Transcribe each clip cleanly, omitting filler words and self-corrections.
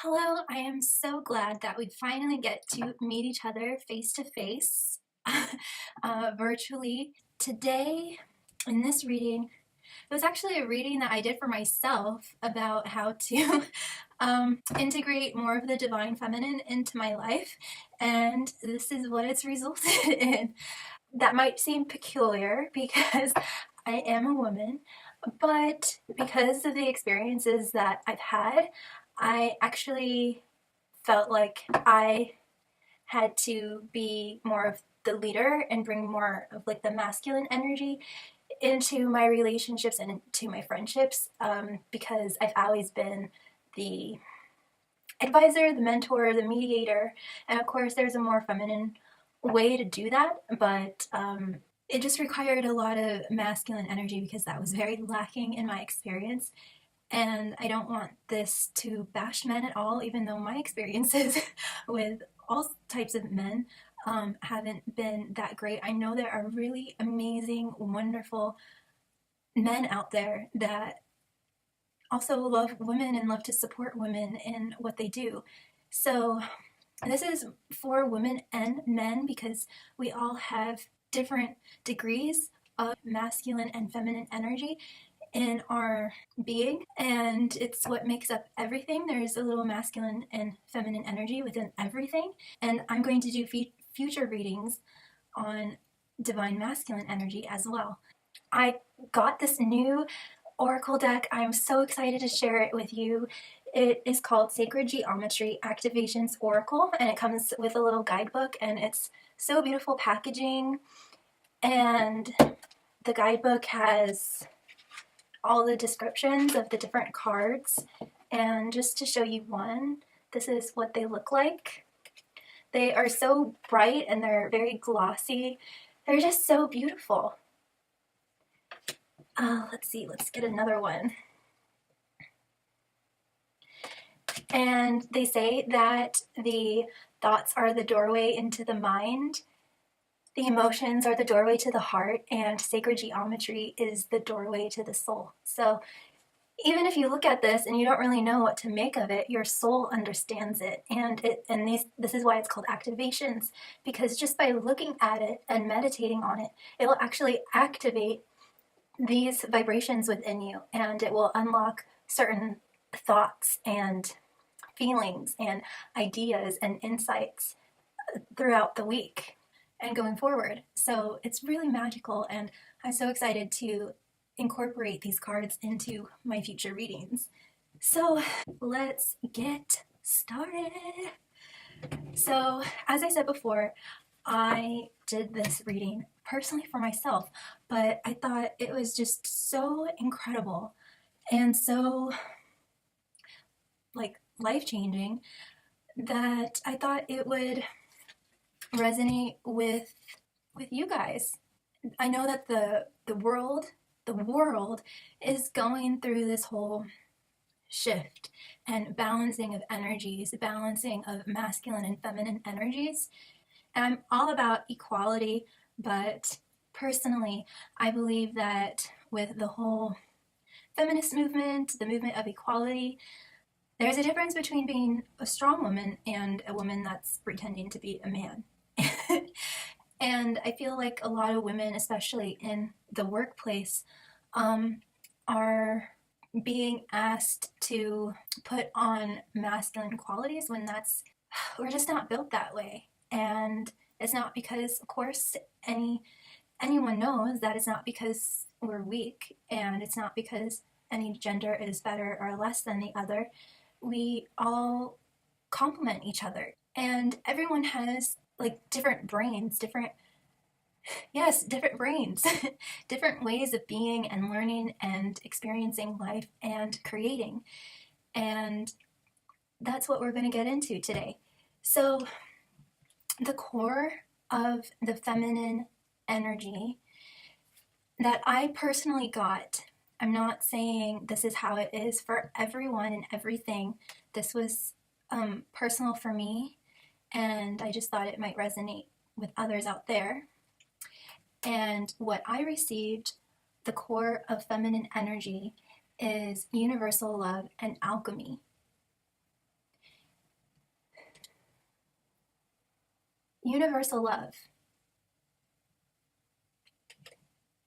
Hello, I am so glad that we finally get to meet each other face to face, virtually. Today, in this reading, it was actually a reading that I did for myself about how to integrate more of the divine feminine into my life, and this is what it's resulted in. That might seem peculiar because I am a woman, but because of the experiences that I've had, I actually felt like I had to be more of the leader and bring more of like the masculine energy into my relationships and into my friendships, because I've always been the advisor, the mentor, the mediator, and of course there's a more feminine way to do that, but it just required a lot of masculine energy because that was very lacking in my experience. And I don't want this to bash men at all, even though my experiences with all types of men haven't been that great. I know there are really amazing, wonderful men out there that also love women and love to support women in what they do. So this is for women and men because we all have different degrees of masculine and feminine energy in our being, and it's what makes up everything. There's a little masculine and feminine energy within everything, and I'm going to do future readings on divine masculine energy as well. I got this new oracle deck. I'm so excited to share it with you. It is called Sacred Geometry Activations Oracle, and it comes with a little guidebook, and it's so beautiful packaging. And the guidebook has all the descriptions of the different cards. And just to show you one, this is what they look like. They are so bright and they're very glossy. They're just so beautiful. Let's see, let's get another one. And they say that the thoughts are the doorway into the mind, the emotions are the doorway to the heart, and sacred geometry is the doorway to the soul. So even if you look at this and you don't really know what to make of it, your soul understands it. And this is why it's called activations, because just by looking at it and meditating on it, it will actually activate these vibrations within you, and it will unlock certain thoughts and feelings and ideas and insights throughout the week and going forward. So it's really magical, and I'm so excited to incorporate these cards into my future readings. So let's get started. So as I said before, I did this reading personally for myself, but I thought it was just so incredible and so like life-changing that I thought it would resonate with you guys. I know that the world is going through this whole shift and balancing of energies, balancing of masculine and feminine energies. And I'm all about equality, but personally, I believe that with the whole feminist movement, the movement of equality, there's a difference between being a strong woman and a woman that's pretending to be a man. And I feel like a lot of women, especially in the workplace, are being asked to put on masculine qualities when we're just not built that way. And it's not because, of course, anyone knows that it's not because we're weak, and it's not because any gender is better or less than the other. We all complement each other, and everyone has like different brains, different brains, different ways of being and learning and experiencing life and creating. And that's what we're going to get into today. So the core of the feminine energy that I personally got, I'm not saying this is how it is for everyone and everything. This was personal for me, and I just thought it might resonate with others out there. And what I received, the core of feminine energy, is universal love and alchemy. Universal love.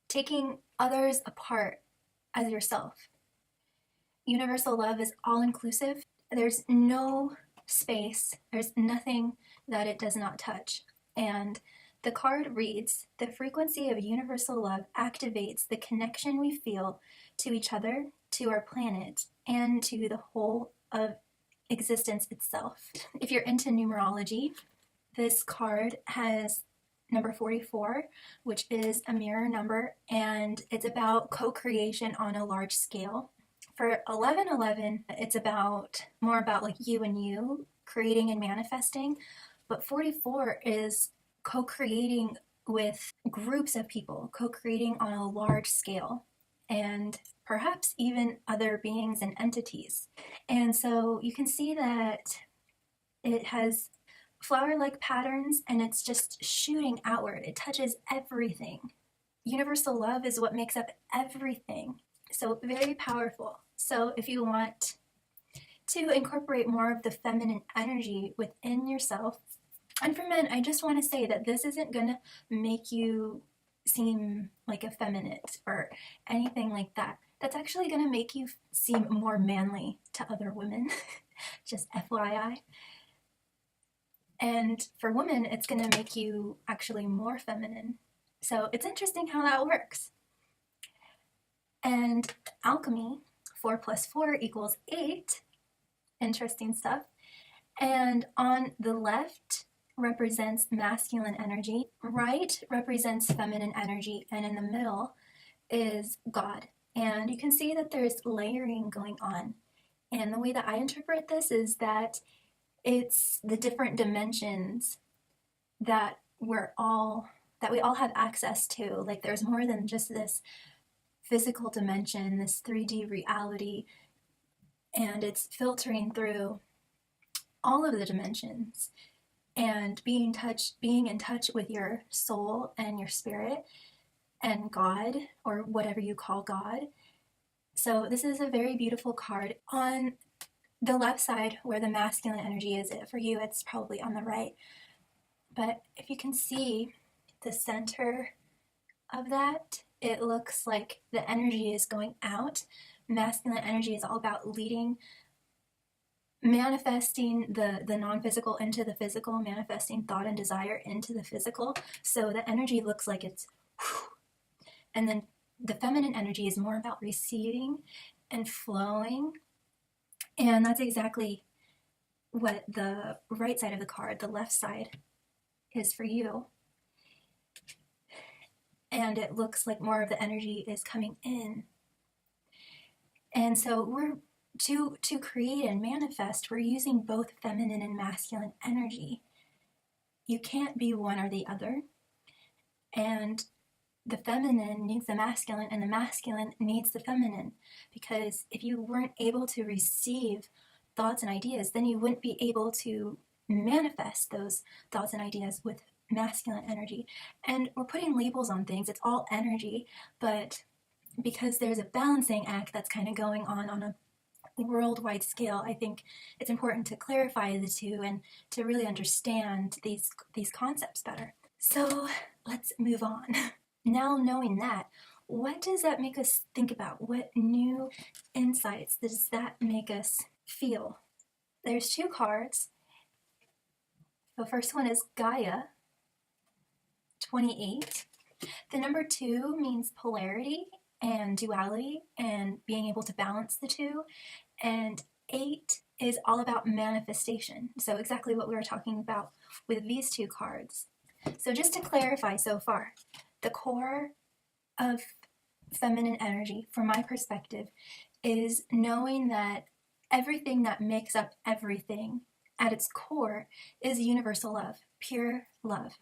Taking others apart as yourself. Universal love is all-inclusive. There's no space, there's nothing that it does not touch. And the card reads, the frequency of universal love activates the connection we feel to each other, to our planet, and to the whole of existence itself. If you're into numerology, this card has number 44, which is a mirror number, and it's about co-creation on a large scale. For 1111, it's more about like you and you creating and manifesting, but 44 is co-creating with groups of people, co-creating on a large scale, and perhaps even other beings and entities. And so you can see that it has flower-like patterns, and it's just shooting outward. It touches everything. Universal love is what makes up everything. So very powerful. So if you want to incorporate more of the feminine energy within yourself, and for men, I just want to say that this isn't going to make you seem like effeminate or anything like that. That's actually going to make you seem more manly to other women. Just FYI. And for women, it's going to make you actually more feminine. So it's interesting how that works. And alchemy, 4 plus 4 equals 8. Interesting stuff. And on the left represents masculine energy, right represents feminine energy, and in the middle is God. And you can see that there's layering going on. And the way that I interpret this is that it's the different dimensions that we all have access to. Like there's more than just this physical dimension, this 3D reality, and it's filtering through all of the dimensions and being in touch with your soul and your spirit and God, or whatever you call God. So this is a very beautiful card. On the left side, where the masculine energy is, for you it's probably on the right, but if you can see the center of that, it looks like the energy is going out. Masculine energy is all about leading, manifesting the non-physical into the physical, manifesting thought and desire into the physical. So the energy looks like it's whew. And then the feminine energy is more about receiving and flowing. And that's exactly what the right side of the card, the left side, is for you. And it looks like more of the energy is coming in. And so we're to create and manifest, we're using both feminine and masculine energy. You can't be one or the other. And the feminine needs the masculine, and the masculine needs the feminine. Because if you weren't able to receive thoughts and ideas, then you wouldn't be able to manifest those thoughts and ideas with masculine energy. And we're putting labels on things. It's all energy, but because there's a balancing act that's kind of going on a worldwide scale, I think it's important to clarify the two and to really understand these concepts better. So let's move on. Now knowing that, what does that make us think about? What new insights does that make us feel? There's 2 cards. The first one is Gaia, 28. The number 2 means polarity and duality and being able to balance the two. And 8 is all about manifestation. So exactly what we were talking about with these 2 cards. So just to clarify so far, the core of feminine energy, from my perspective, is knowing that everything that makes up everything at its core is universal love, pure love.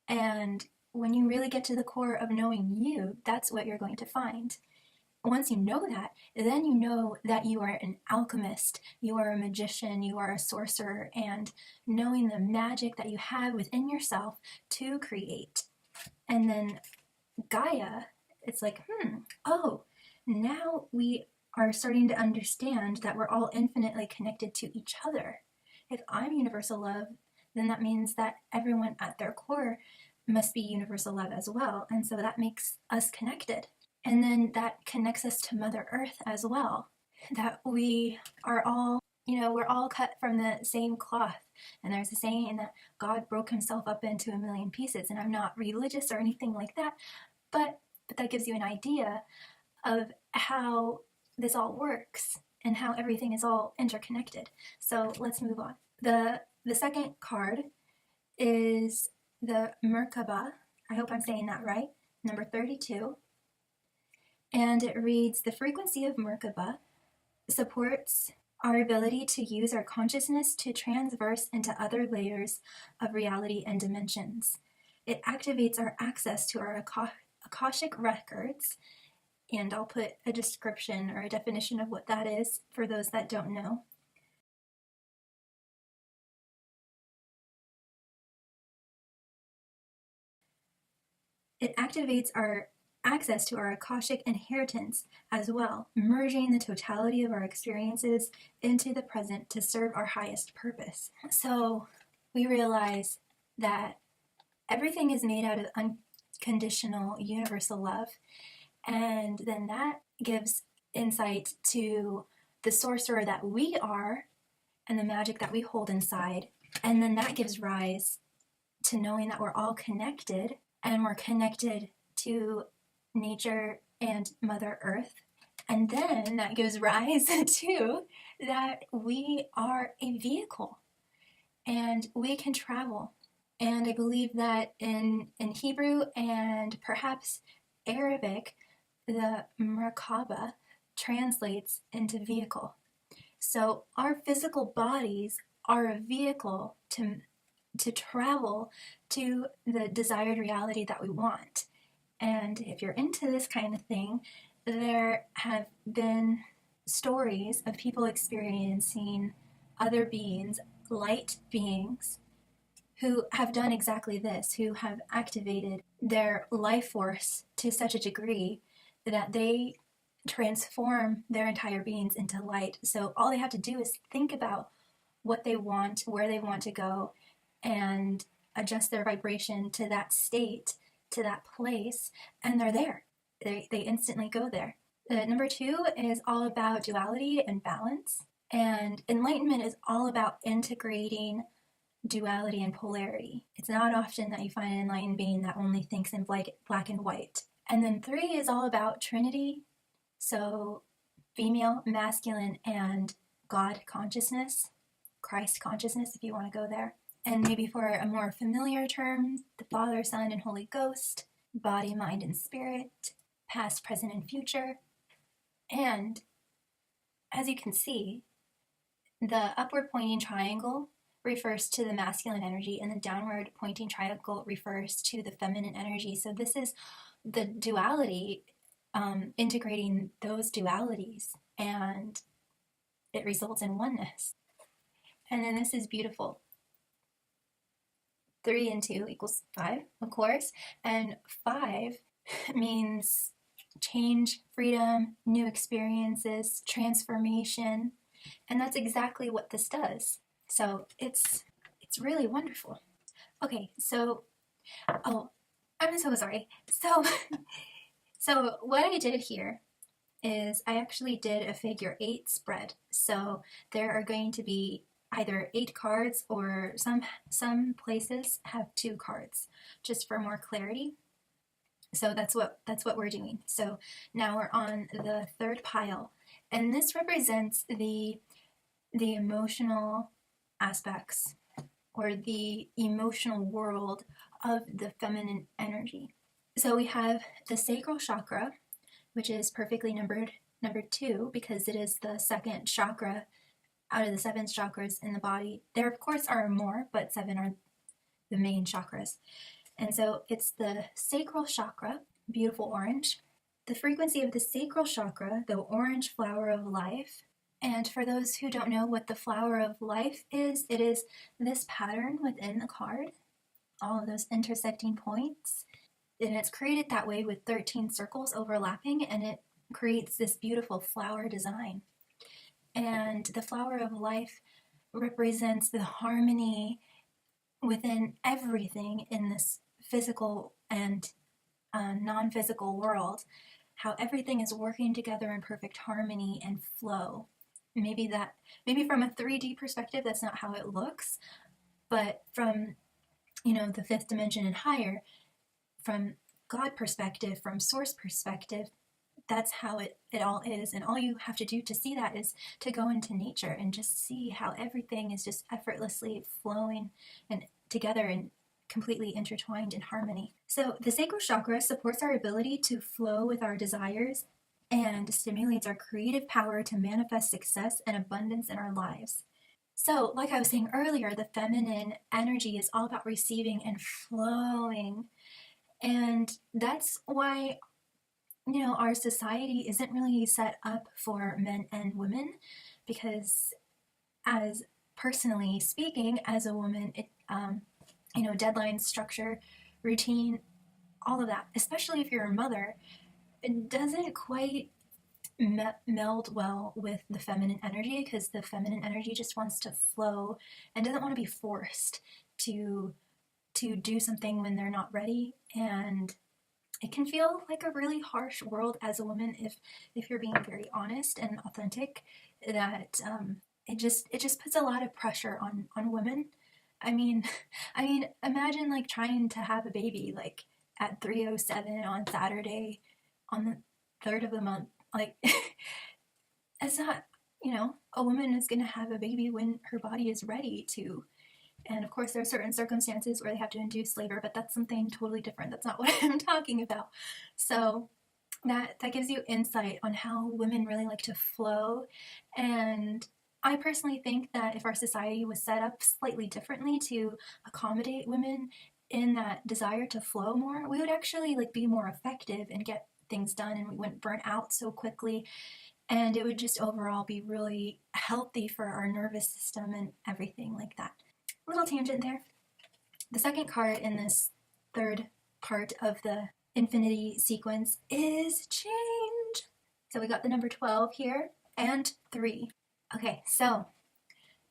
And when you really get to the core of knowing you, that's what you're going to find. Once you know that, then you know that you are an alchemist, you are a magician, you are a sorcerer, and knowing the magic that you have within yourself to create. And then Gaia, it's like, oh, now we are starting to understand that we're all infinitely connected to each other. If I'm universal love, then that means that everyone at their core must be universal love as well. And so that makes us connected. And then that connects us to Mother Earth as well, that we are all, we're all cut from the same cloth. And there's a saying that God broke himself up into a million pieces. And I'm not religious or anything like that, but that gives you an idea of how this all works and how everything is all interconnected. So let's move on. The second card is the Merkaba. I hope I'm saying that right. Number 32. And it reads, the frequency of Merkaba supports our ability to use our consciousness to transverse into other layers of reality and dimensions. It activates our access to our Akashic records, and I'll put a description or a definition of what that is for those that don't know. It activates our access to our Akashic inheritance as well, merging the totality of our experiences into the present to serve our highest purpose. So we realize that everything is made out of unconditional universal love, and then that gives insight to the sorcerer that we are and the magic that we hold inside, and then that gives rise to knowing that we're all connected, and we're connected to nature and Mother Earth. And then that gives rise to that we are a vehicle and we can travel. And I believe that in Hebrew and perhaps Arabic, the Merkaba translates into vehicle. So our physical bodies are a vehicle to travel to the desired reality that we want. And if you're into this kind of thing, there have been stories of people experiencing other beings, light beings, who have done exactly this, who have activated their life force to such a degree that they transform their entire beings into light. So all they have to do is think about what they want, where they want to go, and adjust their vibration to that state, to that place, and they're there. They instantly go there. Number 2 is all about duality and balance. And enlightenment is all about integrating duality and polarity. It's not often that you find an enlightened being that only thinks in black and white. And then 3 is all about Trinity. So female, masculine, and God consciousness, Christ consciousness, if you want to go there. And maybe for a more familiar term, the Father, Son, and Holy Ghost, body, mind, and spirit, past, present, and future. And as you can see, the upward pointing triangle refers to the masculine energy, and the downward pointing triangle refers to the feminine energy. So this is the duality, integrating those dualities, and it results in oneness. And then this is beautiful. 3 and 2 equals 5, of course, and 5 means change, freedom, new experiences, transformation, and that's exactly what this does. So it's really wonderful. Okay, so I'm so sorry. So what I did here is I actually did a figure 8 spread. So there are going to be either 8 cards, or some places have 2 cards, just for more clarity. So that's what we're doing. So now we're on the 3rd pile, and this represents the emotional aspects, or the emotional world of the feminine energy. So we have the sacral chakra, which is perfectly numbered number 2 because it is the 2nd chakra out of the 7 chakras in the body. There, of course, are more, but 7 are the main chakras. And so it's the sacral chakra, beautiful orange. The frequency of the sacral chakra, the orange flower of life. And for those who don't know what the flower of life is, it is this pattern within the card, all of those intersecting points. And it's created that way with 13 circles overlapping, and it creates this beautiful flower design. And the flower of life represents the harmony within everything in this physical and non-physical world, how everything is working together in perfect harmony and flow. Maybe from a 3D perspective, that's not how it looks, but from, the fifth dimension and higher, from God perspective, from source perspective, that's how it all is. And all you have to do to see that is to go into nature and just see how everything is just effortlessly flowing and together and completely intertwined in harmony. So the sacral chakra supports our ability to flow with our desires and stimulates our creative power to manifest success and abundance in our lives. So, like I was saying earlier, the feminine energy is all about receiving and flowing. And that's why, our society isn't really set up for men and women, because as personally speaking, as a woman, it, deadline, structure, routine, all of that, especially if you're a mother, it doesn't quite meld well with the feminine energy, because the feminine energy just wants to flow and doesn't want to be forced to do something when they're not ready. And it can feel like a really harsh world as a woman if you're being very honest and authentic, that it just puts a lot of pressure on women. I mean imagine like trying to have a baby like at 3:07 on Saturday on the 3rd of the month. Like it's not, a woman is going to have a baby when her body is ready to. And of course, there are certain circumstances where they have to induce labor, but that's something totally different. That's not what I'm talking about. So that gives you insight on how women really like to flow. And I personally think that if our society was set up slightly differently to accommodate women in that desire to flow more, we would actually like be more effective and get things done, and we wouldn't burn out so quickly. And it would just overall be really healthy for our nervous system and everything like that. Little tangent there. The second card in this third part of the infinity sequence is change. So we got the number 12 here and 3. Okay, so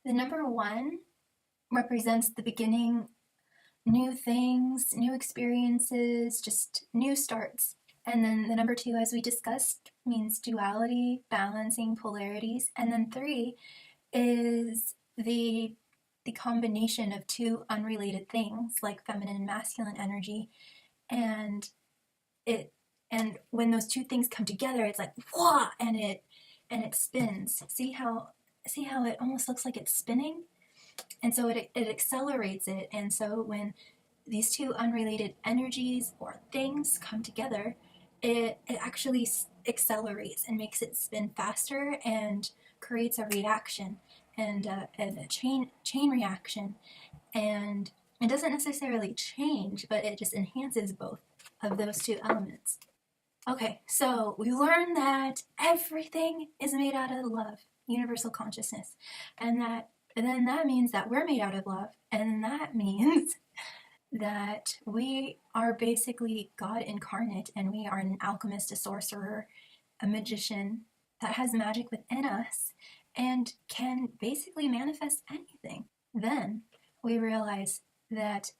the number 1 represents the beginning, new things, new experiences, just new starts. And then the number 2, as we discussed, means duality, balancing polarities. And then 3 is the combination of 2 unrelated things, like feminine and masculine energy. And when those 2 things come together, it's like wah, and it spins. See how it almost looks like it's spinning? And so it accelerates it. And so when these 2 unrelated energies or things come together, it actually accelerates and makes it spin faster and creates a reaction and a chain reaction. And it doesn't necessarily change, but it just enhances both of those 2 elements. Okay, so we learned that everything is made out of love, universal consciousness, and then that means that we're made out of love, and that means that we are basically God incarnate, and we are an alchemist, a sorcerer, a magician that has magic within us and can basically manifest anything. Then we realize that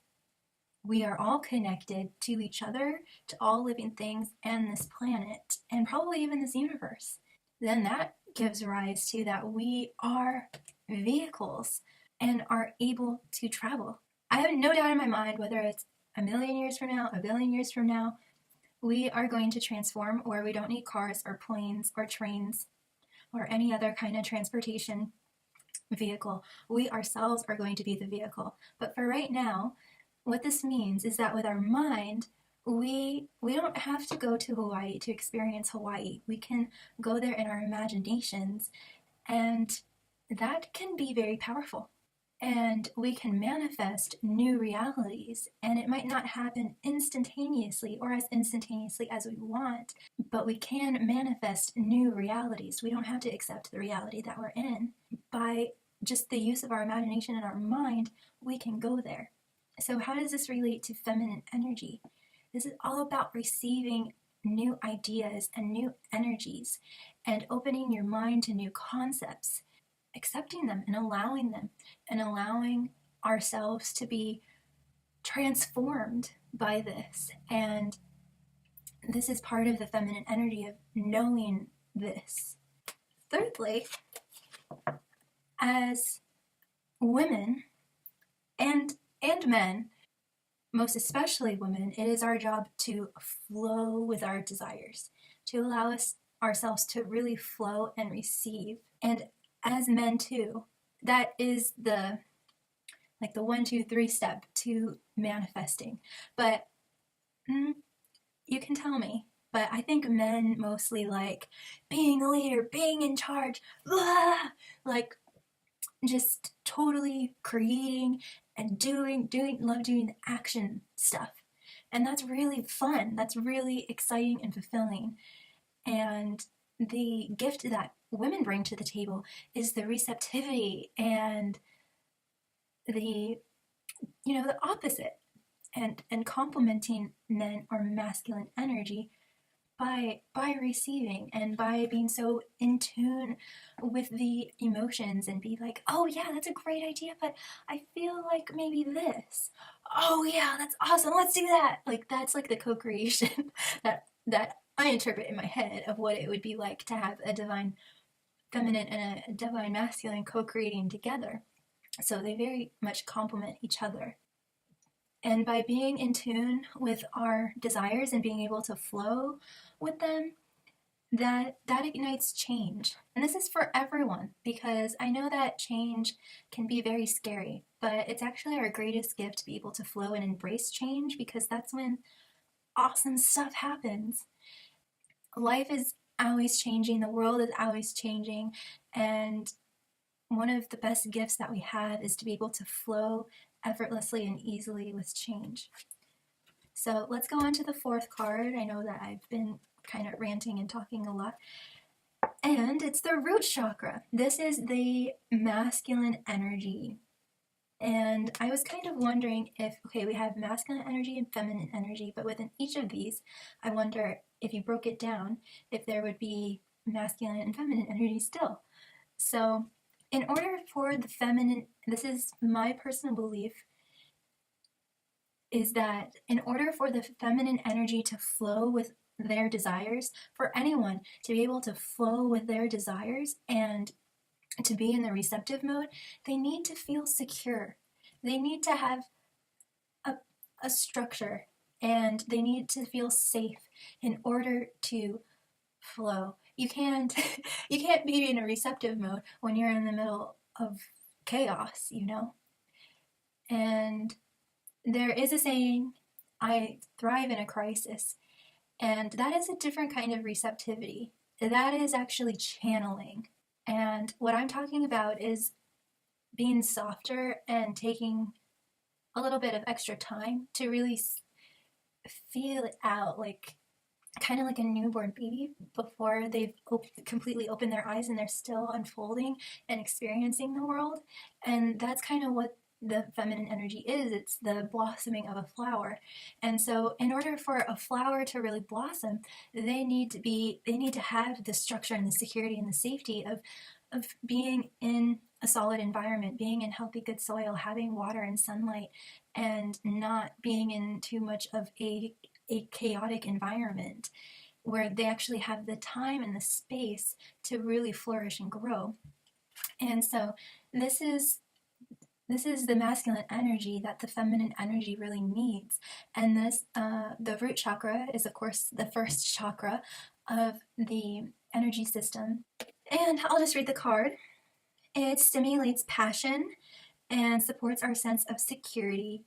we are all connected to each other, to all living things and this planet, and probably even this universe. Then that gives rise to that we are vehicles and are able to travel. I have no doubt in my mind, whether it's a million years from now, a billion years from now, we are going to transform where we don't need cars or planes or trains or any other kind of transportation vehicle. We ourselves are going to be the vehicle. But for right now, what this means is that with our mind, we don't have to go to Hawaii to experience Hawaii. We can go there in our imaginations, and that can be very powerful. And we can manifest new realities, and it might not happen instantaneously or as instantaneously as we want, but we can manifest new realities. We don't have to accept the reality that we're in. By just the use of our imagination and our mind, we can go there. So how does this relate to feminine energy? This is all about receiving new ideas and new energies and opening your mind to new concepts, accepting them and allowing ourselves to be transformed by this. And this is part of the feminine energy of knowing this. Thirdly, as women and men, most especially women, it is our job to flow with our desires, to allow ourselves to really flow and receive. And as men too, that is the 1, 2, 3 step to manifesting. But you can tell me, but I think men mostly like being a leader, being in charge, blah, like just totally creating and love doing the action stuff. And that's really fun. That's really exciting and fulfilling. And the gift that women bring to the table is the receptivity and the opposite, and complementing men or masculine energy by receiving and by being so in tune with the emotions and be like, oh yeah, that's a great idea, but I feel like maybe this. Oh yeah, that's awesome, let's do that. Like, that's like the co-creation that I interpret in my head of what it would be like to have a divine feminine and a divine masculine co-creating together. So they very much complement each other. And by being in tune with our desires and being able to flow with them, that ignites change. And this is for everyone, because I know that change can be very scary, but it's actually our greatest gift to be able to flow and embrace change, because that's when awesome stuff happens. Life is always changing, the world is always changing, and one of the best gifts that we have is to be able to flow effortlessly and easily with change. So let's go on to the fourth card. I know that I've been kind of ranting and talking a lot. And it's the root chakra. This is the masculine energy. And I was kind of wondering if, okay, we have masculine energy and feminine energy, but within each of these, I wonder if you broke it down, if there would be masculine and feminine energy still. So in order for the feminine, this is my personal belief, is that in order for the feminine energy to flow with their desires, for anyone to be able to flow with their desires and to be in the receptive mode, they need to feel secure. They need to have a structure, and they need to feel safe in order to flow. You can't be in a receptive mode when you're in the middle of chaos, And there is a saying, I thrive in a crisis, and that is a different kind of receptivity. That is actually channeling. And what I'm talking about is being softer and taking a little bit of extra time to really feel it out, like kind of like a newborn baby before they've completely opened their eyes and they're still unfolding and experiencing the world. And that's kind of what the feminine energy is. It's the blossoming of a flower. And so in order for a flower to really blossom, they need to have the structure and the security and the safety of being in a solid environment, being in healthy, good soil, having water and sunlight, and not being in too much of a chaotic environment where they actually have the time and the space to really flourish and grow. And so this is the masculine energy that the feminine energy really needs. And this, the root chakra is, of course, the first chakra of the energy system. And I'll just read the card. It stimulates passion and supports our sense of security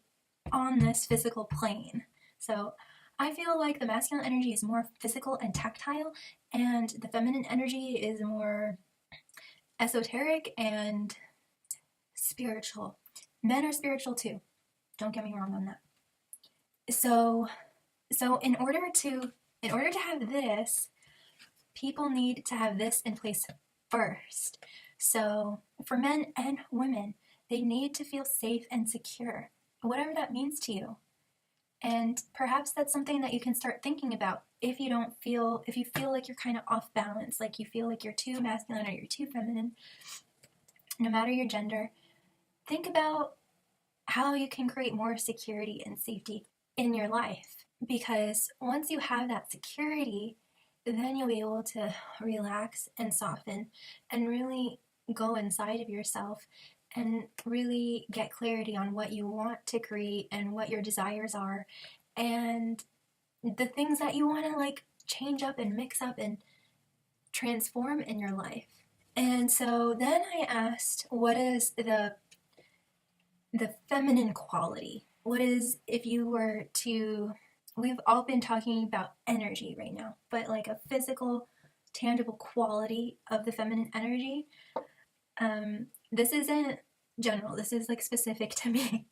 on this physical plane. So I feel like the masculine energy is more physical and tactile, and the feminine energy is more esoteric and spiritual. Men are spiritual too. Don't get me wrong on that. So in order to have this, people need to have this in place first. So for men and women, they need to feel safe and secure, whatever that means to you. And perhaps that's something that you can start thinking about if you feel like you're kind of off balance, like you feel like you're too masculine or you're too feminine, no matter your gender. Think about how you can create more security and safety in your life. Because once you have that security, then you'll be able to relax and soften and really go inside of yourself and really get clarity on what you want to create and what your desires are and the things that you want to like change up and mix up and transform in your life. And so then I asked, what is the feminine quality? What is, if you were to, we've all been talking about energy right now, but like a physical, tangible quality of the feminine energy. This isn't general, this is like specific to me,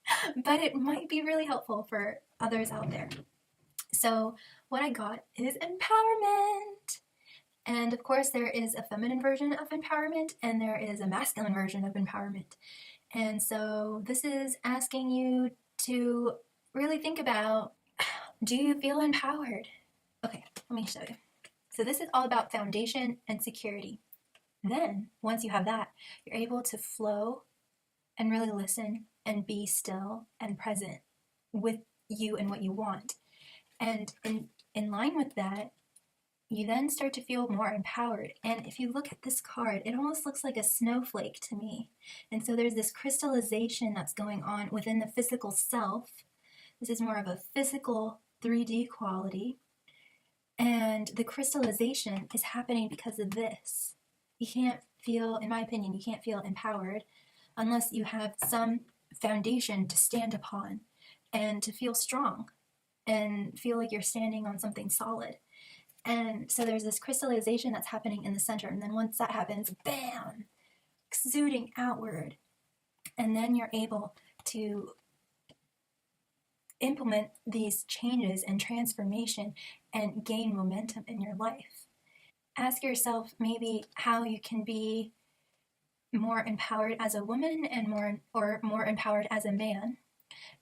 but it might be really helpful for others out there. So what I got is empowerment. And of course, there is a feminine version of empowerment and there is a masculine version of empowerment. And so this is asking you to really think about, do you feel empowered? Okay, let me show you. So this is all about foundation and security. Then, once you have that, you're able to flow and really listen and be still and present with you and what you want. And in line with that, you then start to feel more empowered. And if you look at this card, it almost looks like a snowflake to me. And so there's this crystallization that's going on within the physical self. This is more of a physical 3D quality. And the crystallization is happening because of this. You can't feel, in my opinion, you can't feel empowered unless you have some foundation to stand upon and to feel strong and feel like you're standing on something solid. And so there's this crystallization that's happening in the center. And then once that happens, bam, exuding outward. And then you're able to implement these changes and transformation and gain momentum in your life. Ask yourself maybe how you can be more empowered as a woman and more empowered as a man,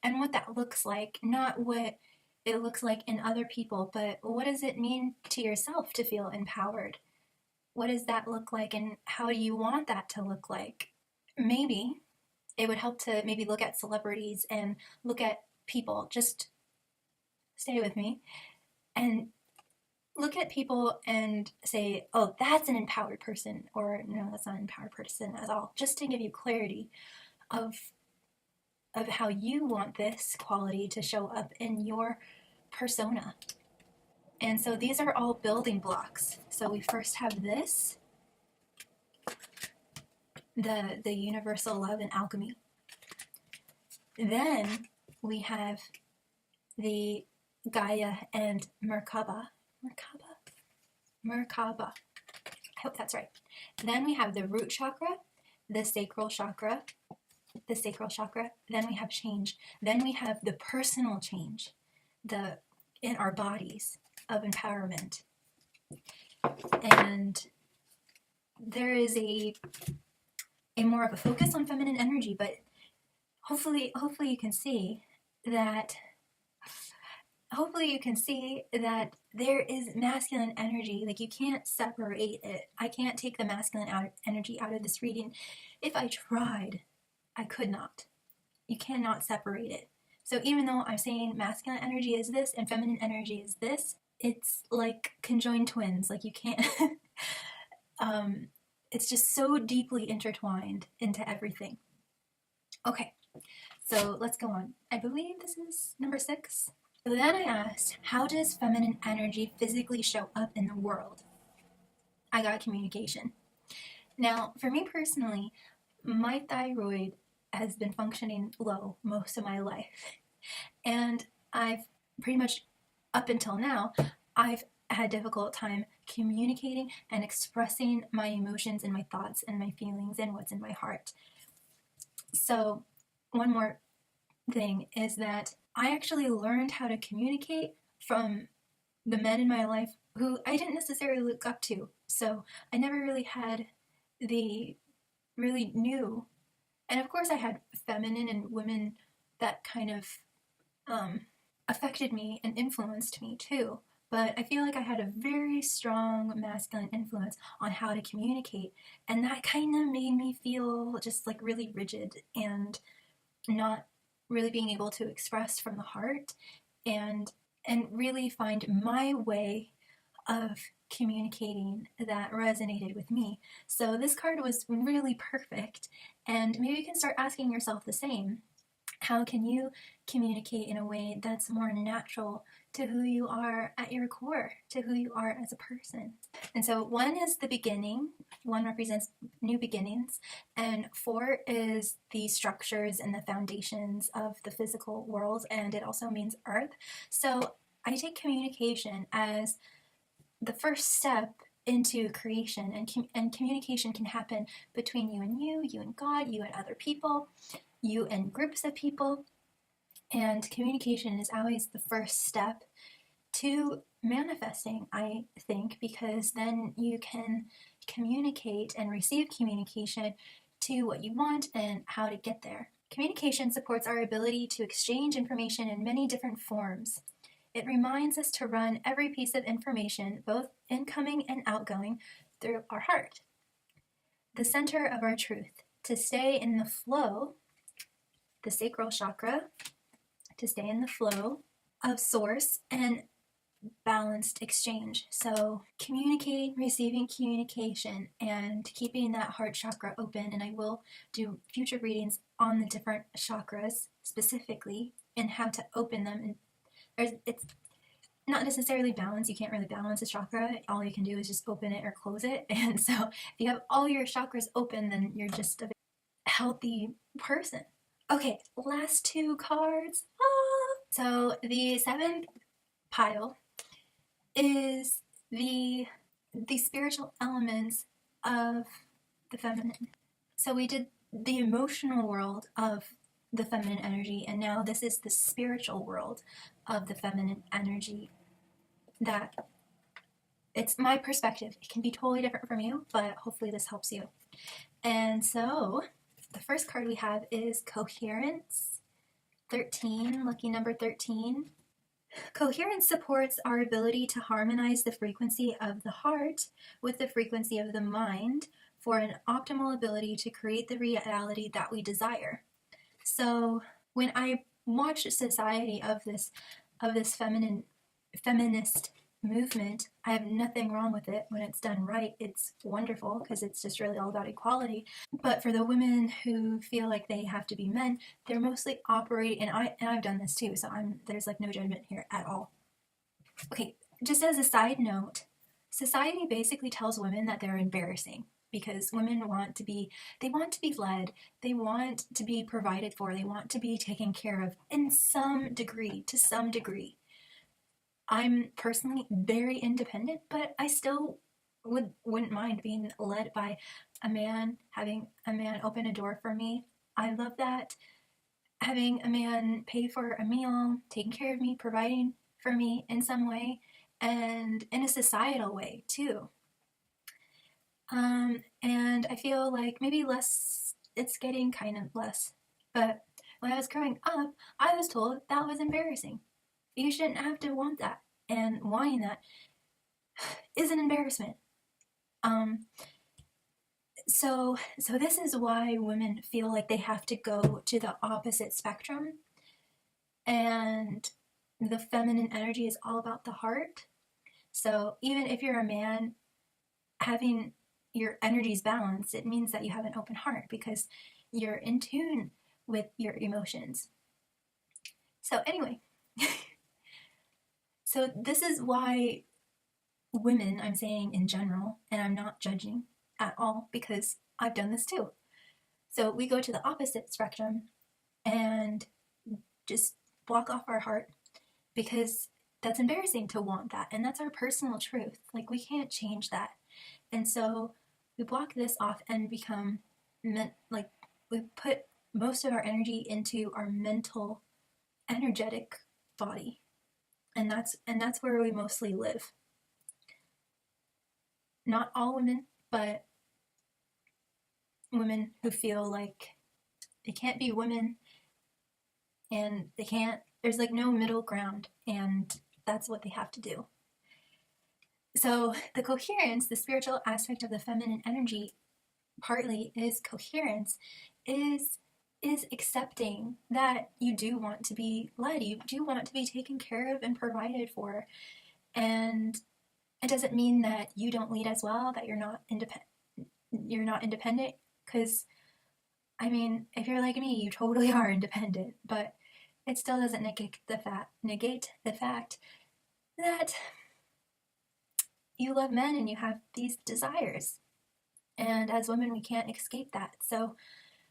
and what that looks like, not what it looks like in other people, but what does it mean to yourself to feel empowered? What does that look like, and how do you want that to look like? Maybe it would help to maybe look at celebrities and look at people, just stay with me, and look at people and say, oh, that's an empowered person, or no, that's not an empowered person at all, just to give you clarity of how you want this quality to show up in your persona. And so these are all building blocks. So we first have this, the universal love and alchemy. Then we have the Gaia and Merkaba. I hope that's right. Then we have the root chakra, the sacral chakra. Then we have change. Then we have the personal change, in our bodies of empowerment. And there is a more of a focus on feminine energy, but hopefully you can see that there is masculine energy. Like, you can't separate it. I can't take the masculine energy out of this reading. If I tried, I could not. You cannot separate it. So even though I'm saying masculine energy is this and feminine energy is this, it's like conjoined twins. Like, you can't, it's just so deeply intertwined into everything. Okay, so let's go on. I believe this is number 6. So then I asked, how does feminine energy physically show up in the world? I got communication. Now, for me personally, my thyroid has been functioning low most of my life. And I've pretty much, up until now, I've had a difficult time communicating and expressing my emotions and my thoughts and my feelings and what's in my heart. So one more thing is that I actually learned how to communicate from the men in my life who I didn't necessarily look up to. So I never really really knew. And of course I had feminine and women that kind of affected me and influenced me too. But I feel like I had a very strong masculine influence on how to communicate. And that kind of made me feel just like really rigid and not really being able to express from the heart and really find my way of communicating that resonated with me. So this card was really perfect, and maybe you can start asking yourself the same. How can you communicate in a way that's more natural to who you are at your core, to who you are as a person? And so 1 is the beginning, 1 represents new beginnings, and 4 is the structures and the foundations of the physical world, and it also means earth. So I take communication as the first step into creation, and communication can happen between you and God, you and other people, you and groups of people, and communication is always the first step to manifesting, I think, because then you can communicate and receive communication to what you want and how to get there. Communication supports our ability to exchange information in many different forms. It reminds us to run every piece of information, both incoming and outgoing, through our heart, the center of our truth, to stay in the flow, the sacral chakra, to stay in the flow of source and balanced exchange. So communicating, receiving communication, and keeping that heart chakra open. And I will do future readings on the different chakras specifically and how to open them. And it's not necessarily balance. You can't really balance a chakra. All you can do is just open it or close it. And so if you have all your chakras open, then you're just a healthy person. Okay, last 2 cards. So the 7th pile is the spiritual elements of the feminine. So we did the emotional world of the feminine energy, and now this is the spiritual world of the feminine energy. That it's my perspective. It can be totally different from you, but hopefully this helps you. And so the first card we have is Coherence 13, lucky number 13. Coherence supports our ability to harmonize the frequency of the heart with the frequency of the mind for an optimal ability to create the reality that we desire. So when I watch society of this feminist movement, I have nothing wrong with it. When it's done right, it's wonderful because it's just really all about equality. But for the women who feel like they have to be men, they're mostly operating, and I've done this too, so there's like no judgment here at all. Okay, just as a side note, society basically tells women that they're embarrassing because women want to be led, they want to be provided for, they want to be taken care of to some degree. I'm personally very independent, but I still wouldn't mind being led by a man, having a man open a door for me. I love that. Having a man pay for a meal, taking care of me, providing for me in some way, and in a societal way too. And I feel like maybe it's getting kind of less. But when I was growing up, I was told that was embarrassing. You shouldn't have to want that, and wanting that is an embarrassment. So this is why women feel like they have to go to the opposite spectrum, and the feminine energy is all about the heart. So even if you're a man, having your energies balanced, it means that you have an open heart because you're in tune with your emotions. So anyway, so this is why women, I'm saying in general, and I'm not judging at all because I've done this too. So we go to the opposite spectrum and just block off our heart because that's embarrassing to want that, and that's our personal truth. Like, we can't change that. And so we block this off and become we put most of our energy into our mental, energetic body, and that's where we mostly live. Not all women, but women who feel like they can't be women and there's like no middle ground, and that's what they have to do. So the coherence, the spiritual aspect of the feminine energy, partly is coherence, is is accepting that you do want to be led, you do want to be taken care of and provided for. And it doesn't mean that you don't lead as well, that you're not independent, because I mean, if you're like me, you totally are independent, but it still doesn't negate the fact that you love men and you have these desires. And as women, we can't escape that. So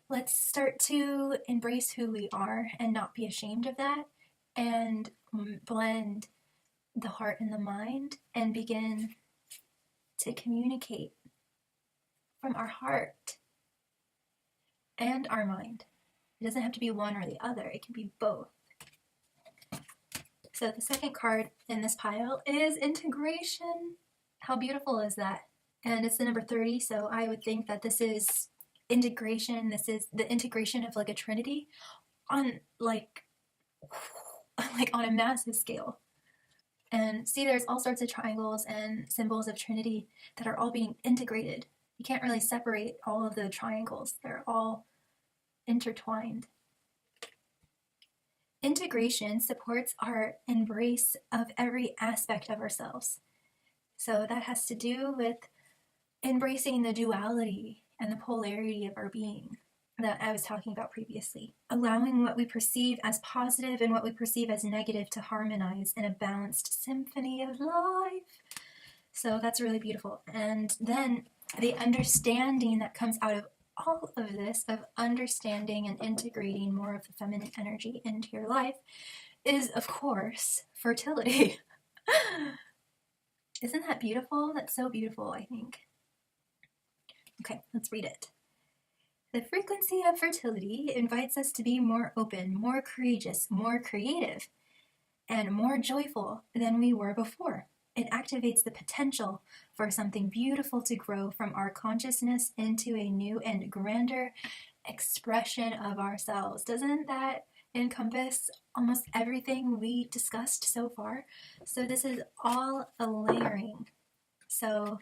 let's start to embrace who we are and not be ashamed of that, and blend the heart and the mind and begin to communicate from our heart and our mind. It doesn't have to be one or the other, it can be both. So the second card in this pile is integration. How beautiful is that? And it's the number 30, so I would think that this is integration. This is the integration of like a trinity on like on a massive scale. And see, there's all sorts of triangles and symbols of Trinity that are all being integrated. You can't really separate all of the triangles. They're all intertwined. Integration supports our embrace of every aspect of ourselves. So that has to do with embracing the duality and the polarity of our being that I was talking about previously. Allowing what we perceive as positive and what we perceive as negative to harmonize in a balanced symphony of life. So that's really beautiful. And then the understanding that comes out of all of this, of understanding and integrating more of the feminine energy into your life, is, of course, fertility. Isn't that beautiful? That's so beautiful, I think. Okay, let's read it. The frequency of fertility invites us to be more open, more courageous, more creative, and more joyful than we were before. It activates the potential for something beautiful to grow from our consciousness into a new and grander expression of ourselves. Doesn't that encompass almost everything we discussed so far? So this is all a layering. So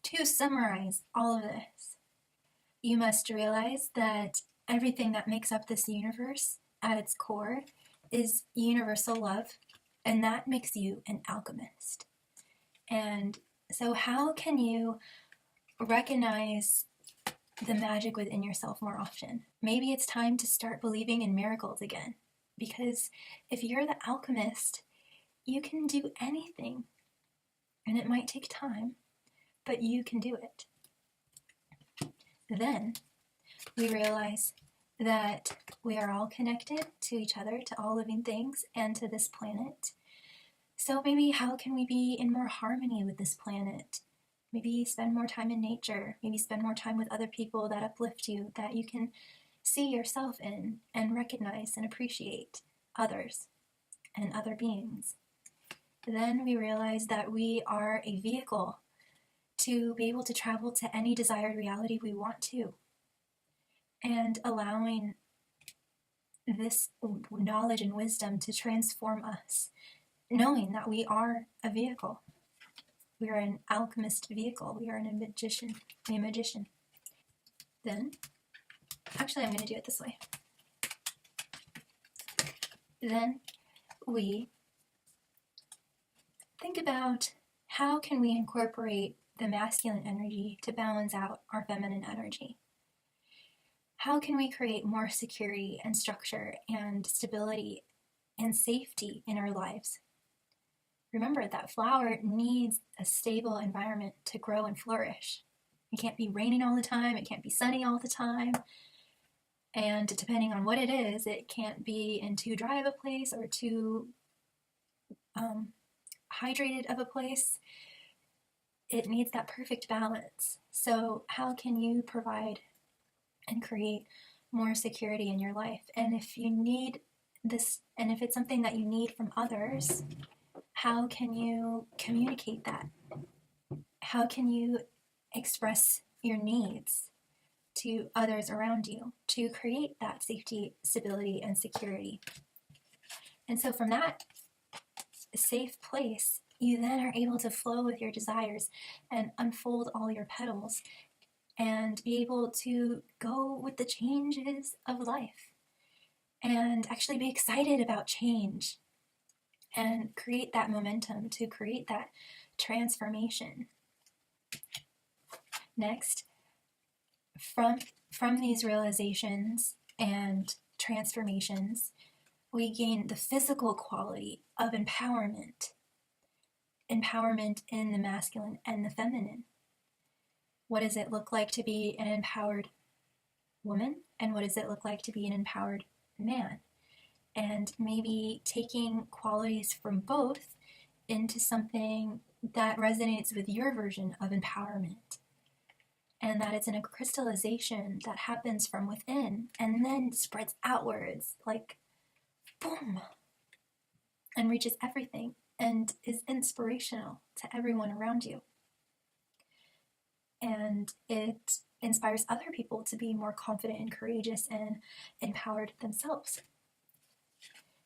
to summarize all of this, you must realize that everything that makes up this universe at its core is universal love, and that makes you an alchemist. And so how can you recognize the magic within yourself more often? Maybe it's time to start believing in miracles again, because if you're the alchemist, you can do anything, and it might take time, but you can do it. Then we realize that we are all connected to each other, to all living things, and to this planet. So maybe how can we be in more harmony with this planet? Maybe spend more time in nature. Maybe spend more time with other people that uplift you, that you can see yourself in and recognize and appreciate others and other beings. Then we realize that we are a vehicle to be able to travel to any desired reality we want to. And allowing this knowledge and wisdom to transform us, knowing that we are a vehicle. We are an alchemist vehicle. We are a magician. Then, actually I'm going to do it this way. Then we think about how can we incorporate the masculine energy to balance out our feminine energy. How can we create more security and structure and stability and safety in our lives? Remember that flower needs a stable environment to grow and flourish. It can't be raining all the time, it can't be sunny all the time, and depending on what it is, it can't be in too dry of a place or too hydrated of a place. It needs that perfect balance. So how can you provide and create more security in your life? And if you need this, and if it's something that you need from others, how can you communicate that? How can you express your needs to others around you to create that safety, stability, and security? And so from that safe place, you then are able to flow with your desires and unfold all your petals and be able to go with the changes of life and actually be excited about change and create that momentum to create that transformation. Next, from these realizations and transformations, we gain the physical quality of empowerment in the masculine and the feminine. What does it look like to be an empowered woman? And what does it look like to be an empowered man? And maybe taking qualities from both into something that resonates with your version of empowerment. And that it's in a crystallization that happens from within and then spreads outwards like boom, and reaches everything and is inspirational to everyone around you. And it inspires other people to be more confident and courageous and empowered themselves.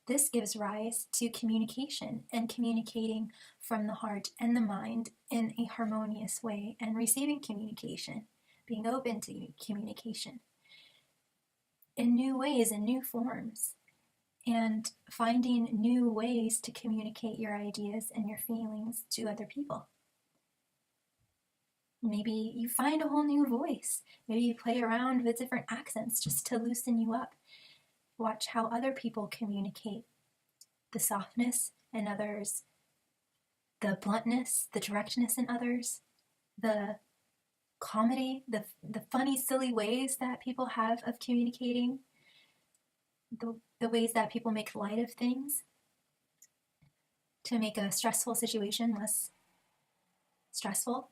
This gives rise to communication and communicating from the heart and the mind in a harmonious way, and receiving communication, being open to communication in new ways and new forms, and finding new ways to communicate your ideas and your feelings to other people. Maybe you find a whole new voice. Maybe you play around with different accents just to loosen you up. Watch how other people communicate. The softness in others, the bluntness, the directness in others, the comedy, the funny, silly ways that people have of communicating, the ways that people make light of things to make a stressful situation less stressful.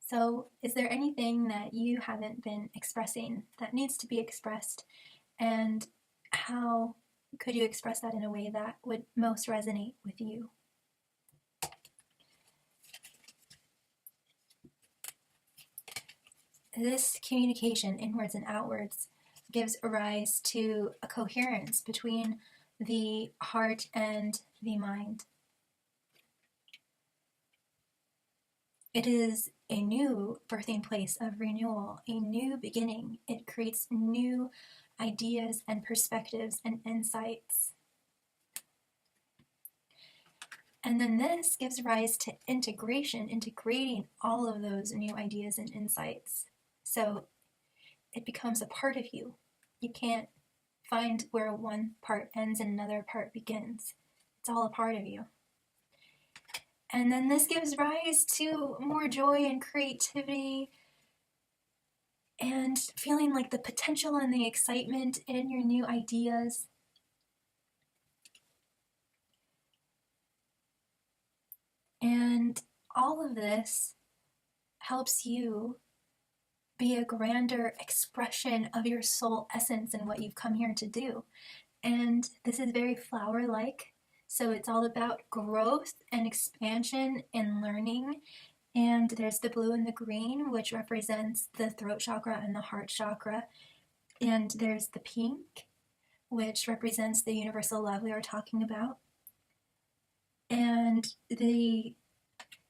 So, is there anything that you haven't been expressing that needs to be expressed? And how could you express that in a way that would most resonate with you? This communication, inwards and outwards, gives rise to a coherence between the heart and the mind. It is a new birthing place of renewal, a new beginning. It creates new ideas and perspectives and insights. And then this gives rise to integration, integrating all of those new ideas and insights. So it becomes a part of you. You can't find where one part ends and another part begins. It's all a part of you. And then this gives rise to more joy and creativity and feeling like the potential and the excitement in your new ideas. And all of this helps you be a grander expression of your soul essence and what you've come here to do. And this is very flower-like. So it's all about growth and expansion and learning. And there's the blue and the green, which represents the throat chakra and the heart chakra. And there's the pink, which represents the universal love we were talking about. And the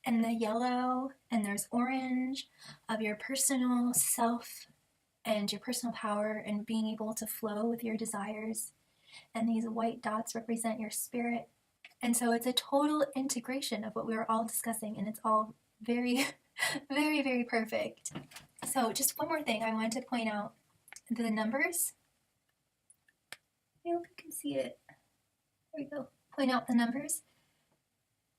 yellow, and there's orange of your personal self and your personal power and being able to flow with your desires. And these white dots represent your spirit. And so it's a total integration of what we were all discussing, and it's all very, very, very perfect. So just one more thing I wanted to point out. The numbers. I hope you can see it. There we go. Point out the numbers.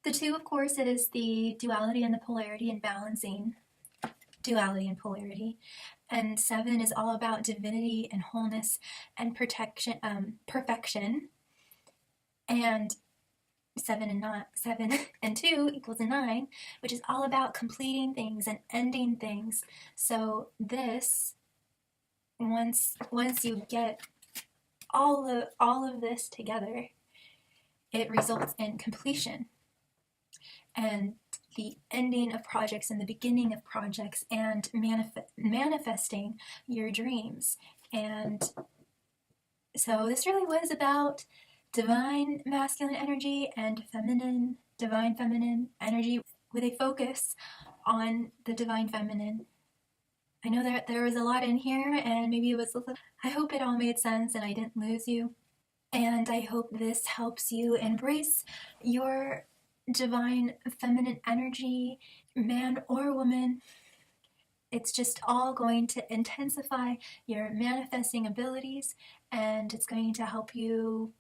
The 2, of course, it is the duality and the polarity and balancing duality and polarity. And 7 is all about divinity and wholeness and perfection. And 7 and 2 equals a 9, which is all about completing things and ending things. So this, once you get all of this together, it results in completion and the ending of projects and the beginning of projects and manifesting your dreams. And so this really was about divine masculine energy and divine feminine energy, with a focus on the divine feminine I know that there was a lot in here, and maybe it was a little, I hope it all made sense and I didn't lose you. And I hope this helps you embrace your divine feminine energy, man or woman. It's just all going to intensify your manifesting abilities, and it's going to help you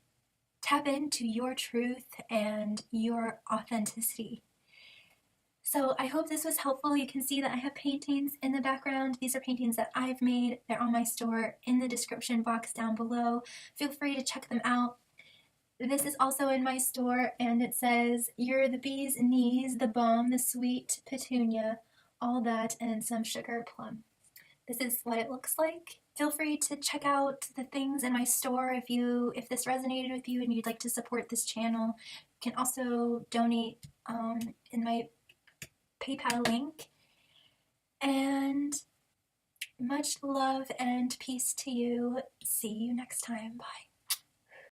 tap into your truth and your authenticity. So I hope this was helpful. You can see that I have paintings in the background. These are paintings that I've made. They're on my store in the description box down below. Feel free to check them out. This is also in my store, and it says, "You're the bee's knees, the balm, the sweet petunia, all that and some sugar plum." This is what it looks like. Feel free to check out the things in my store if this resonated with you and you'd like to support this channel. You can also donate in my PayPal link. And much love and peace to you. See you next time. Bye.